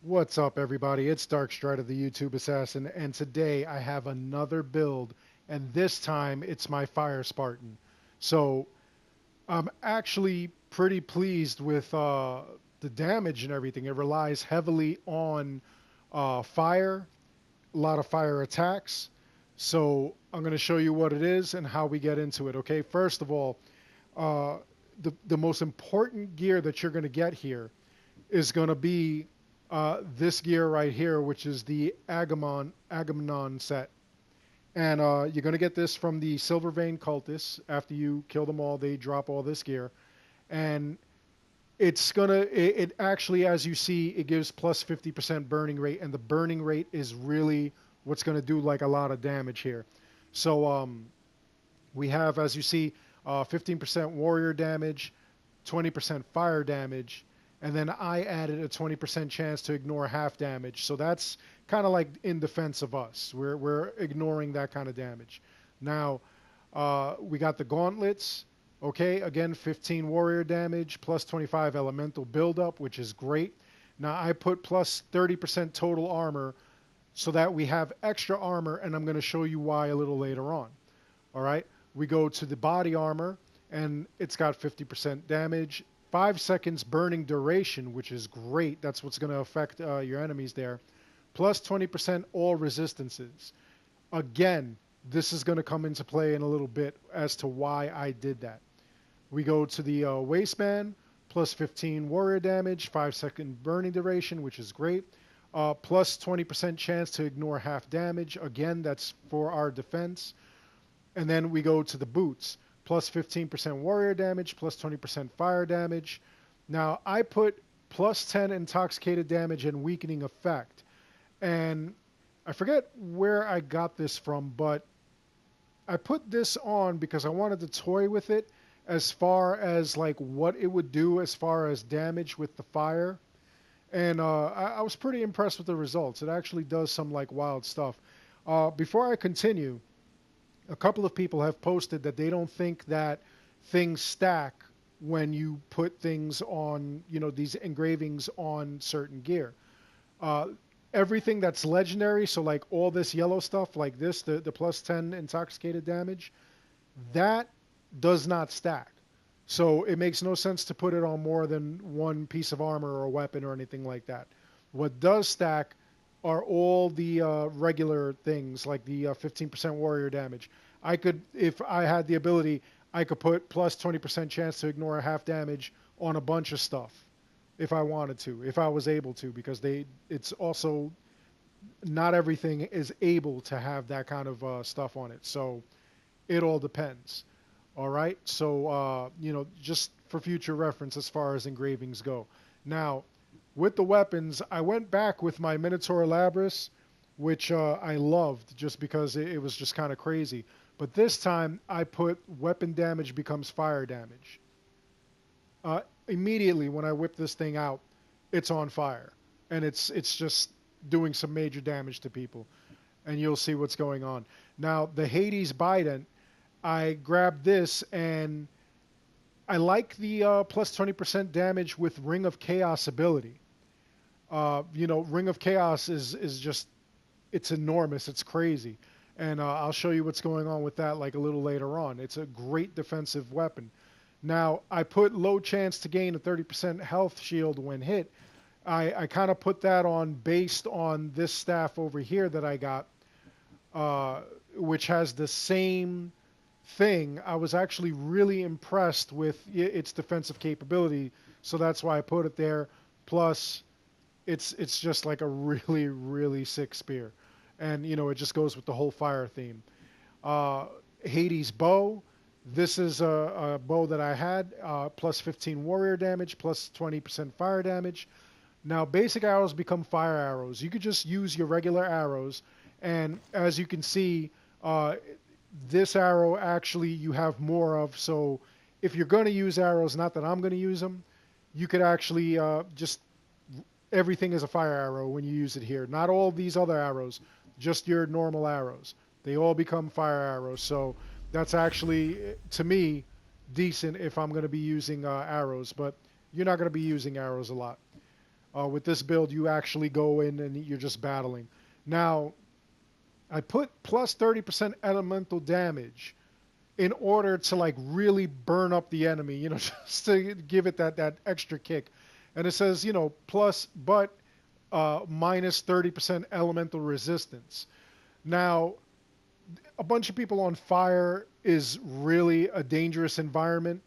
What's up, everybody? It's Darkstrider, the YouTube Assassin, and today I have another build, and this time it's my Fire Spartan. So I'm actually pretty pleased with the damage and everything. It relies heavily on fire, a lot of fire attacks. So I'm going to show you what it is and how we get into it. Okay, first of all, uh, the most important gear that you're going to get here is going to be this gear right here, which is the Agamemnon set. And you're going to get this from the Silver Vein Cultists. After you kill them all, they drop all this gear. And it actually, as you see, it gives plus 50% burning rate. And the burning rate is really what's going to do like a lot of damage here. So we have, as you see, 15% warrior damage, 20% fire damage, and then I added a 20% chance to ignore half damage. So that's kind of like in defense of us. We're ignoring that kind of damage. Now, we got the gauntlets. Okay, again, 15 warrior damage, plus 25 elemental buildup, which is great. Now, I put plus 30% total armor so that we have extra armor, and I'm going to show you why a little later on. All right, we go to the body armor, and it's got 50% damage, 5 seconds burning duration, which is great. That's what's going to affect your enemies there. Plus 20% all resistances. Again, this is going to come into play in a little bit as to why I did that. We go to the waistband, plus 15 warrior damage, 5-second burning duration, which is great. Plus 20% chance to ignore half damage. Again, that's for our defense. And then we go to the boots, plus 15% warrior damage, plus 20% fire damage. Now, I put plus 10 intoxicated damage and weakening effect. And I forget where I got this from, but I put this on because I wanted to toy with it as far as like what it would do as far as damage with the fire. And I was pretty impressed with the results. It actually does some like wild stuff. Before I continue, a couple of people have posted that they don't think that things stack when you put things on, these engravings on certain gear. Uh, Everything that's legendary, so like all this yellow stuff, like this, the plus 10 intoxicated damage, that does not stack. So it makes no sense to put it on more than one piece of armor or weapon or anything like that. What does stack are all the regular things like the 15% warrior damage. I could, if I had the ability, I could put plus 20% chance to ignore half damage on a bunch of stuff if I wanted to, if I was able to, because it's also not everything is able to have that kind of stuff on it. So it all depends. All right. So, just for future reference as far as engravings go. Now, with the weapons, I went back with my Minotaur Labris, which I loved just because it was just kind of crazy. But this time, I put weapon damage becomes fire damage. Immediately when I whip this thing out, it's on fire. And it's just doing some major damage to people. And you'll see what's going on. Now, the Hades Bident, I grabbed this, and I like the plus 20% damage with Ring of Chaos ability. Ring of Chaos is just, it's enormous. It's crazy. And I'll show you what's going on with that like a little later on. It's a great defensive weapon. Now, I put low chance to gain a 30% health shield when hit. I kind of put that on based on this staff over here that I got, which has the same thing. I was actually really impressed with its defensive capability, so that's why I put it there. Plus, it's just like a really, really sick spear. And, it just goes with the whole fire theme. Hades bow. This is a bow that I had, plus 15 warrior damage, plus 20% fire damage. Now, basic arrows become fire arrows. You could just use your regular arrows, and as you can see, this arrow actually you have more of. So if you're going to use arrows, not that I'm going to use them, you could actually just, everything is a fire arrow when you use it here. Not all these other arrows, just your normal arrows. They all become fire arrows. So that's actually, to me, decent if I'm going to be using arrows, but you're not going to be using arrows a lot. With this build, you actually go in and you're just battling. Now, I put plus 30% elemental damage in order to like really burn up the enemy, just to give it that extra kick. And it says, plus but minus 30% elemental resistance. Now, a bunch of people on fire is really a dangerous environment,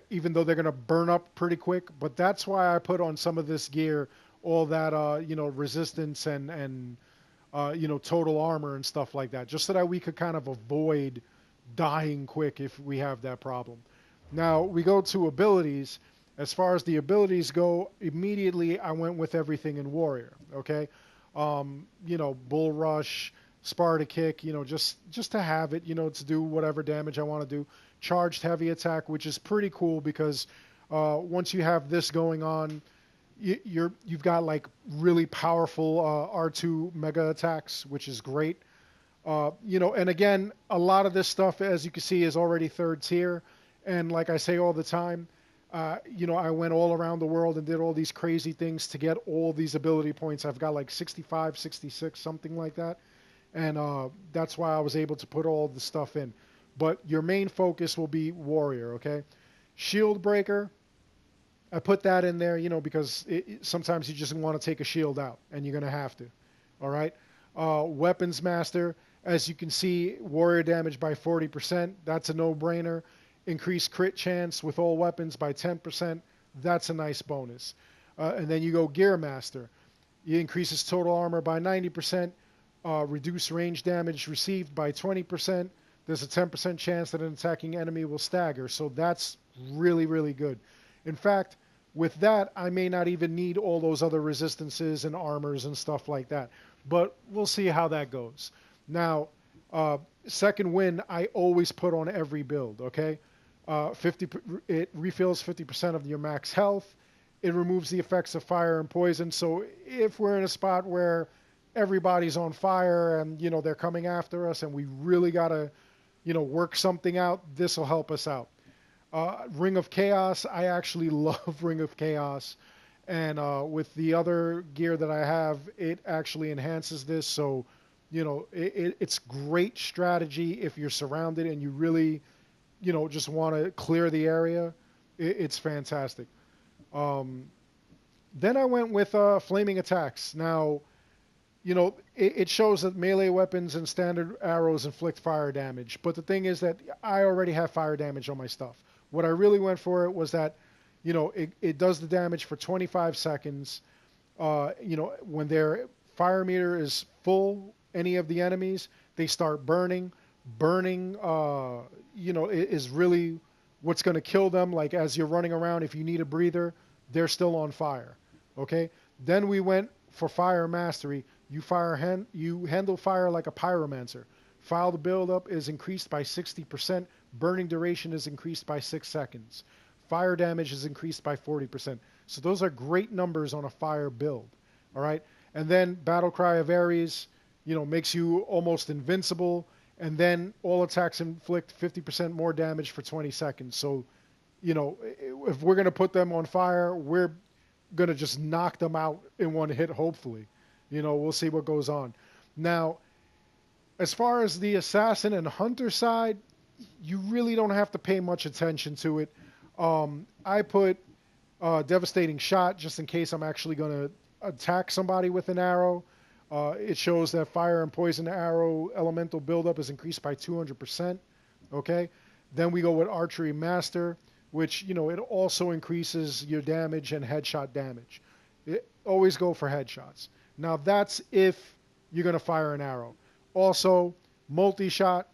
even though they're going to burn up pretty quick. But that's why I put on some of this gear, all that resistance and total armor and stuff like that, just so that we could kind of avoid dying quick if we have that problem. Now we go to abilities. As far as the abilities go, immediately I went with everything in warrior. Okay, bull rush, Sparta kick, just to have it, to do whatever damage I want to do. Charged heavy attack, which is pretty cool because once you have this going on, you've got like really powerful R2 mega attacks, which is great. And again, a lot of this stuff, as you can see, is already third tier. And like I say all the time, I went all around the world and did all these crazy things to get all these ability points. I've got like 65, 66, something like that. And that's why I was able to put all the stuff in. But your main focus will be warrior, okay? Shield breaker, I put that in there, because sometimes you just want to take a shield out, and you're going to have to, all right? Weapons master, as you can see, warrior damage by 40%. That's a no-brainer. Increased crit chance with all weapons by 10%. That's a nice bonus. And then you go gear master. It increases total armor by 90%. Reduce range damage received by 20%. There's a 10% chance that an attacking enemy will stagger. So that's really, really good. In fact, with that, I may not even need all those other resistances and armors and stuff like that. But we'll see how that goes. Now, second wind, I always put on every build, okay? It refills 50% of your max health. It removes the effects of fire and poison. So if we're in a spot where everybody's on fire and, they're coming after us and we really got to, work something out, this will help us out. Ring of Chaos, I actually love Ring of Chaos. And with the other gear that I have, it actually enhances this. So, it's great strategy if you're surrounded and you really, just want to clear the area. It's fantastic. Then I went with flaming attacks. Now, it shows that melee weapons and standard arrows inflict fire damage. But the thing is that I already have fire damage on my stuff. What I really went for it was that, it does the damage for 25 seconds. When their fire meter is full, any of the enemies, they start burning. Burning, is really what's going to kill them. Like as you're running around, if you need a breather, they're still on fire. Okay. Then we went for fire mastery. You handle fire like a pyromancer. File to build up is increased by 60%. Burning duration is increased by 6 seconds. Fire damage is increased by 40%. So those are great numbers on a fire build. All right. And then Battle Cry of Ares, makes you almost invincible. And then all attacks inflict 50% more damage for 20 seconds. So, if we're going to put them on fire, we're going to just knock them out in one hit, hopefully. We'll see what goes on. Now, as far as the assassin and hunter side, you really don't have to pay much attention to it. I put devastating shot just in case I'm actually going to attack somebody with an arrow. It shows that fire and poison arrow elemental buildup is increased by 200%. Okay. Then we go with archery master, which, it also increases your damage and headshot damage. Always go for headshots. Now that's if you're going to fire an arrow. Also, multi-shot.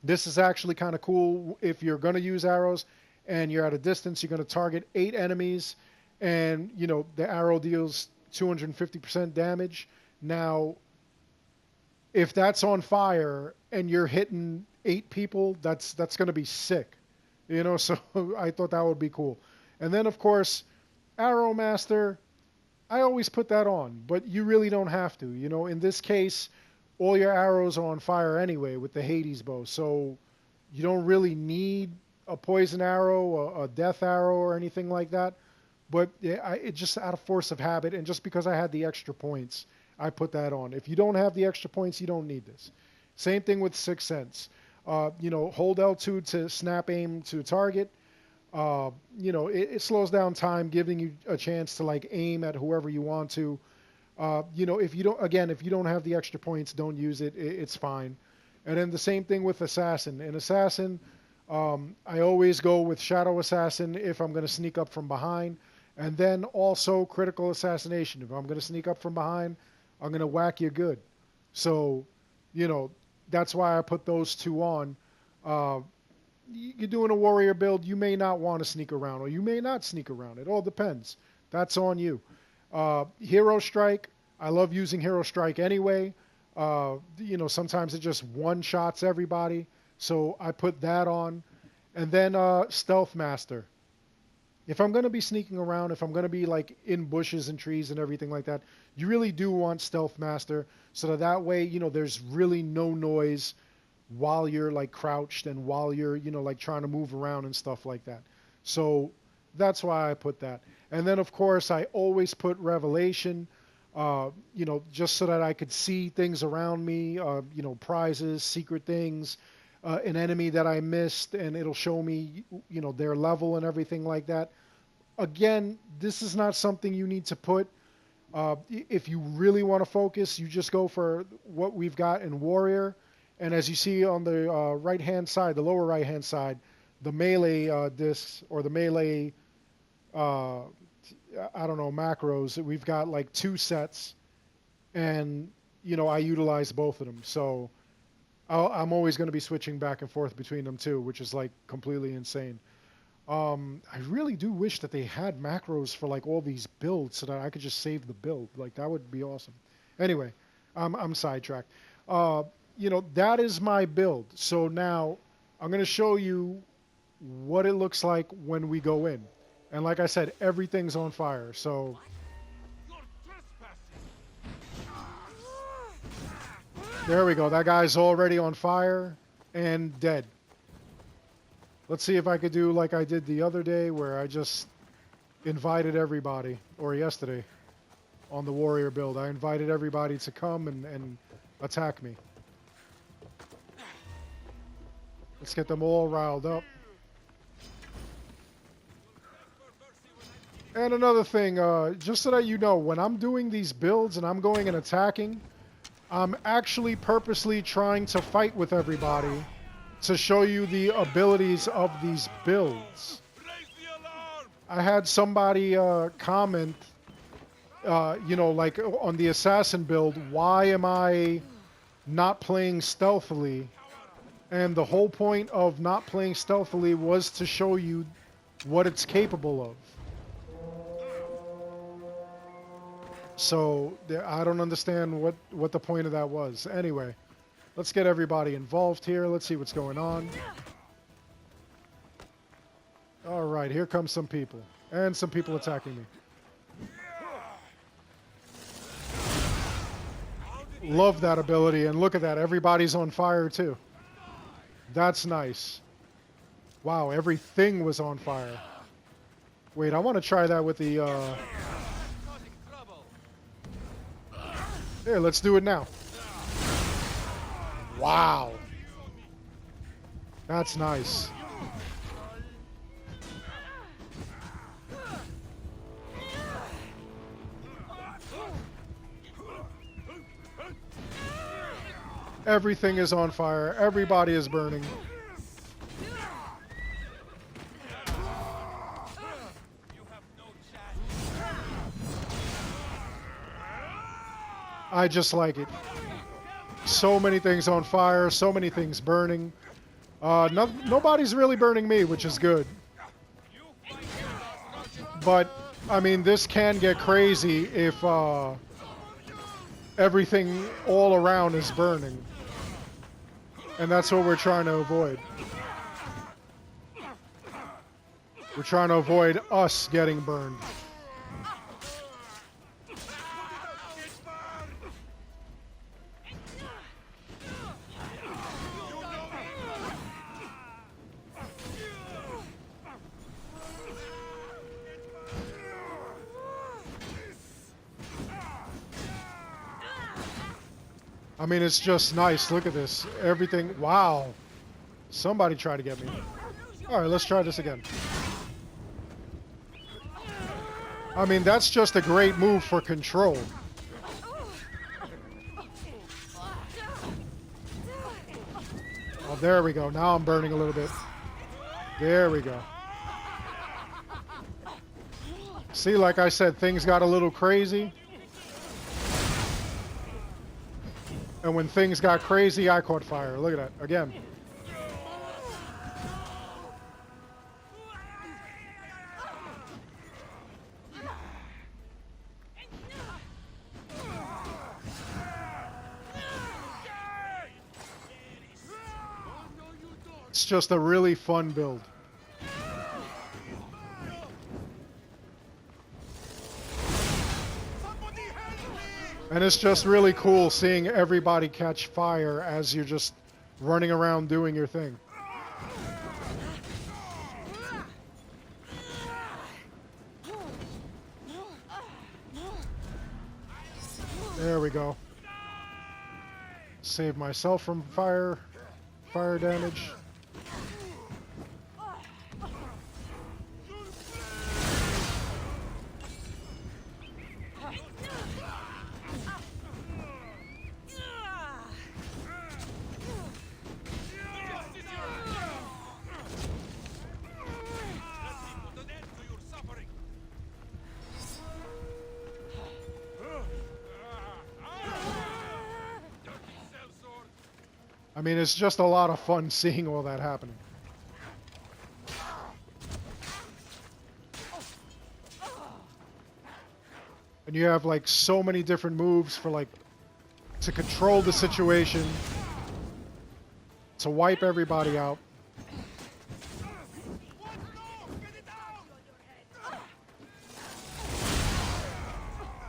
This is actually kind of cool. If you're going to use arrows and you're at a distance, you're going to target 8 enemies and, the arrow deals 250% damage. Now, if that's on fire and you're hitting 8 people, that's going to be sick. So I thought that would be cool. And then, of course, Arrow Master, I always put that on, but you really don't have to. In this case, all your arrows are on fire anyway with the Hades bow. So you don't really need a poison arrow, a death arrow, or anything like that. But yeah, it just out of force of habit, and just because I had the extra points, I put that on. If you don't have the extra points, you don't need this. Same thing with Sixth Sense. Hold L2 to snap aim to a target. It slows down time, giving you a chance to like aim at whoever you want to. If you don't have the extra points, don't use it. It's fine. And then the same thing with Assassin. In Assassin, I always go with Shadow Assassin if I'm going to sneak up from behind. And then also Critical Assassination. If I'm going to sneak up from behind, I'm going to whack you good. So, that's why I put those two on. You're doing a warrior build, you may not want to sneak around, or you may not sneak around. It all depends. That's on you. Hero Strike, I love using Hero Strike anyway. Sometimes it just one-shots everybody, so I put that on. And then Stealth Master. If I'm going to be sneaking around, if I'm going to be like in bushes and trees and everything like that, you really do want Stealth Master, so that way, there's really no noise while you're like crouched and while you're, like trying to move around and stuff like that. So that's why I put that. And then of course I always put Revelation, just so that I could see things around me, prizes, secret things, an enemy that I missed, and it'll show me, their level and everything like that. Again, this is not something you need to put. If you really want to focus, you just go for what we've got in Warrior. And as you see on the right-hand side, the lower right-hand side, the melee discs, or the melee, macros, we've got like 2 sets. And, I utilize both of them. So I'm always going to be switching back and forth between them too, which is like completely insane. I really do wish that they had macros for like all these builds so that I could just save the build. Like that would be awesome. Anyway, I'm sidetracked. That is my build. So now I'm going to show you what it looks like when we go in. And like I said, everything's on fire. So there we go. That guy's already on fire and dead. Let's see if I could do like I did the other day where I just invited everybody, or yesterday on the warrior build. I invited everybody to come and attack me. Let's get them all riled up. And another thing, just so that you know, when I'm doing these builds and I'm going and attacking, I'm actually purposely trying to fight with everybody to show you the abilities of these builds. I had somebody comment, like on the assassin build, why am I not playing stealthily? And the whole point of not playing stealthily was to show you what it's capable of. So I don't understand what the point of that was. Anyway, let's get everybody involved here. Let's see what's going on. All right, here comes some people. And some people attacking me. Love that ability. And look at that. Everybody's on fire, too. That's nice. Wow, everything was on fire. Wait, I want to try that with the... Here, let's do it now. Wow. That's nice. Everything is on fire. Everybody is burning. I just like it. So many things on fire, so many things burning. Nobody's really burning me, which is good. But, I mean, this can get crazy if everything all around is burning. And that's what we're trying to avoid. We're trying to avoid us getting burned. I mean, it's just nice. Look at this. Everything. Wow. Somebody tried to get me. All right, let's try this again. I mean, that's just a great move for control. Oh, there we go. Now I'm burning a little bit. There we go. See, like I said, things got a little crazy. And when things got crazy, I caught fire. Look at that. Again. It's just a really fun build. And it's just really cool seeing everybody catch fire as you're just running around doing your thing. There we go. Save myself from fire damage. I mean, it's just a lot of fun seeing all that happening. And you have like so many different moves for like to control the situation, to wipe everybody out.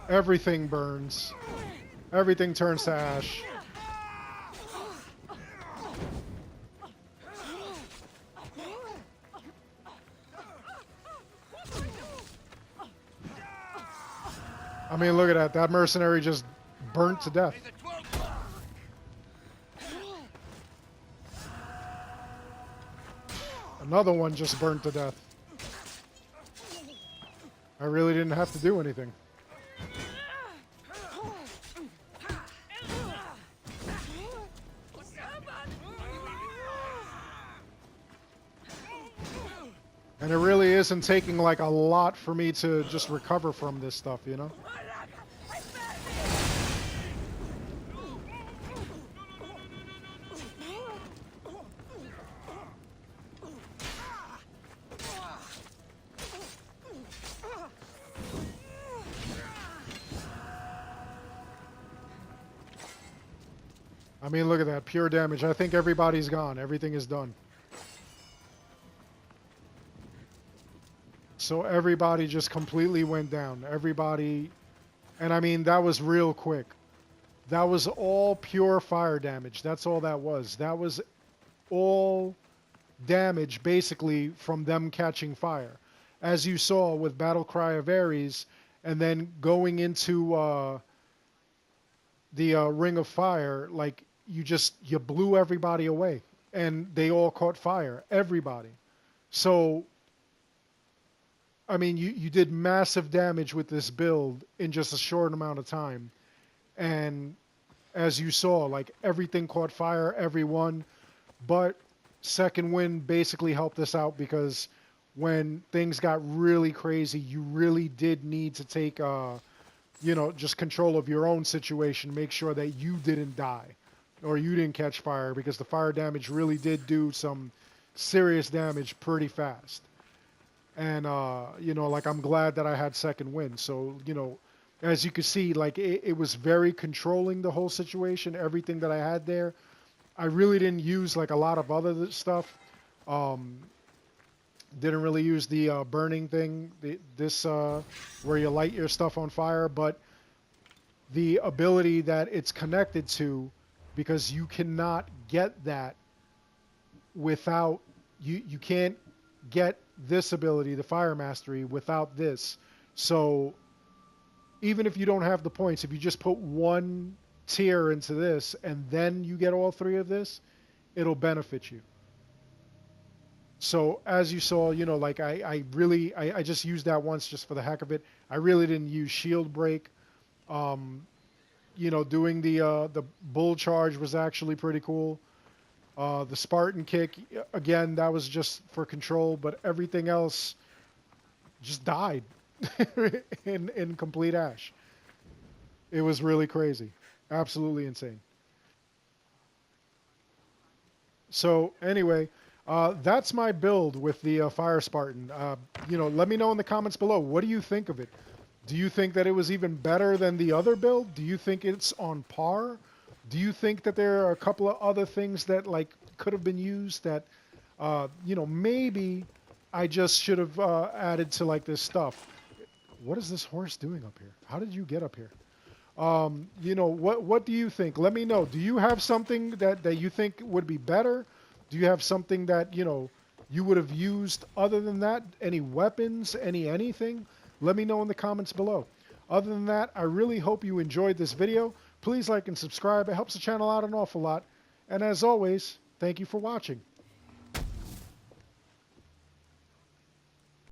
Everything burns. Everything turns to ash. I mean, look at that. That mercenary just burnt to death. Another one just burnt to death. I really didn't have to do anything. And it really isn't taking like a lot for me to just recover from this stuff, you know? I mean, look at that. Pure damage. I think everybody's gone. Everything is done. So everybody just completely went down. Everybody... And I mean, that was real quick. That was all pure fire damage. That's all that was. That was all damage, basically, from them catching fire. As you saw with Battle Cry of Ares, and then going into the Ring of Fire, like, you blew everybody away. And they all caught fire. Everybody. So... I mean, you did massive damage with this build in just a short amount of time. And as you saw, like, everything caught fire, everyone. But Second Wind basically helped us out because when things got really crazy, you really did need to take, just control of your own situation. Make sure that you didn't die or you didn't catch fire, because the fire damage really did do some serious damage pretty fast. And, like, I'm glad that I had Second Wind. So, as you can see, like, it was very controlling the whole situation, everything that I had there. I really didn't use, like, a lot of other stuff. Didn't really use the burning thing, where you light your stuff on fire. But the ability that it's connected to, because you cannot get that without, you can't get this ability, the Fire Mastery, without this. So even if you don't have the points, if you just put one tier into this and then you get all three of this, it'll benefit you. So as you saw, you know, like I just used that once just for the heck of it. I really didn't use shield break. Um, you know, doing the bull charge was actually pretty cool. The Spartan kick, again, that was just for control, but everything else just died in complete ash. It was really crazy, absolutely insane. So anyway, that's my build with the Fire Spartan. You know, let me know in the comments below. What do you think of it? Do you think that it was even better than the other build? Do you think it's on par? Do you think that there are a couple of other things that like could have been used that, you know, maybe I just should have added to like this stuff? What is this horse doing up here? How did you get up here? You know, what do you think? Let me know. Do you have something that you think would be better? Do you have something that, you know, you would have used other than that? Any weapons, anything? Let me know in the comments below. Other than that, I really hope you enjoyed this video. Please like and subscribe. It helps the channel out an awful lot. And as always, thank you for watching.